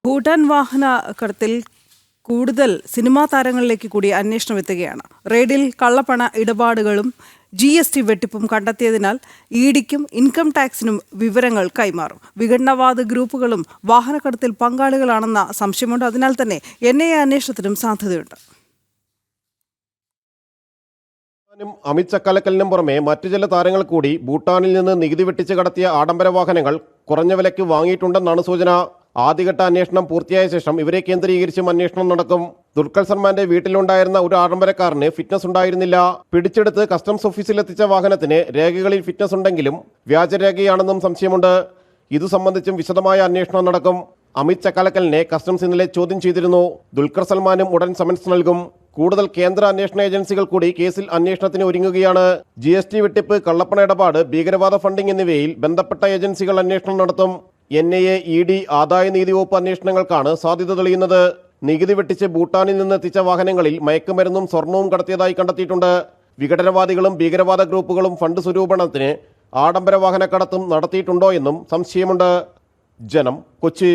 ഭൂട്ടാൻ വാഹന കടത്തിൽ കൂടുതൽ സിനിമാ താരങ്ങളിലേക്ക് കൂടി അന്വേഷണം എത്തുകയാണ്. റെയ്ഡിൽ കള്ളപ്പണ ഇടപാടുകളും GST വെട്ടിപ്പും കണ്ടെത്തിയതിനാൽ ഇഡിക്കും ഇൻകം ടാക്സിനും വിവരങ്ങൾ കൈമാറും. വിഘടനവാദ ഗ്രൂപ്പുകളും വാഹനക്കടത്തിൽ പങ്കാളികളാണെന്ന സംശയമുണ്ട്. അതിനാൽ തന്നെ NIA അന്വേഷണത്തിനും സാധ്യതയുണ്ട്. അമിത് ചക്കാലക്കലിനും പുറമെ മറ്റു ചില താരങ്ങൾ കൂടി ഭൂട്ടാനിൽ നിന്ന് നികുതി വെട്ടിച്ച് കടത്തിയ ആഡംബര വാഹനങ്ങൾ കുറഞ്ഞ വിലയ്ക്ക് വാങ്ങിയിട്ടുണ്ടെന്നാണ് സൂചന. ആദ്യഘട്ട അന്വേഷണം പൂർത്തിയായ ശേഷം ഇവരെ കേന്ദ്രീകരിച്ചും അന്വേഷണം നടക്കും. ദുൽഖർ സൽമാന്റെ വീട്ടിലുണ്ടായിരുന്ന ഒരു ആഡംബരക്കാരന് ഫിറ്റ്നസ് ഉണ്ടായിരുന്നില്ല. പിടിച്ചെടുത്ത് കസ്റ്റംസ് ഓഫീസിലെത്തിച്ച വാഹനത്തിന് രേഖകളിൽ ഫിറ്റ്നസ് ഉണ്ടെങ്കിലും വ്യാജരേഖയാണെന്നും സംശയമുണ്ട്. ഇതു സംബന്ധിച്ചും വിശദമായ അന്വേഷണം നടക്കും. അമിത് ചക്കാലക്കലിനെ കസ്റ്റംസ് ഇന്നലെ ചോദ്യം ചെയ്തിരുന്നു. ദുൽഖർ സൽമാനും ഉടൻ സമൻസ് നൽകും. കൂടുതൽ കേന്ദ്ര അന്വേഷണ ഏജൻസികൾ കൂടി കേസിൽ അന്വേഷണത്തിന് ഒരുങ്ങുകയാണ്. GST വെട്ടിപ്പ്, കള്ളപ്പണ ഇടപാട്, ഭീകരവാദ ഫണ്ടിംഗ് എന്നിവയിൽ ബന്ധപ്പെട്ട ഏജൻസികൾ അന്വേഷണം നടത്തും. NIA, ED, ആദായനീതി വകുപ്പ് അന്വേഷണങ്ങൾക്കാണ് സാധ്യത തെളിയുന്നത്. നികുതി വെട്ടിച്ച് ഭൂട്ടാനിൽ നിന്ന് എത്തിച്ച വാഹനങ്ങളിൽ മയക്കുമരുന്നും സ്വർണവും കടത്തിയതായി കണ്ടെത്തിയിട്ടുണ്ട്. വിഘടനവാദികളും ഭീകരവാദ ഗ്രൂപ്പുകളും ഫണ്ട് സ്വരൂപണത്തിന് ആഡംബര വാഹനക്കടത്തും നടത്തിയിട്ടുണ്ടോ എന്നും സംശയമുണ്ട്. ജനം, കൊച്ചി.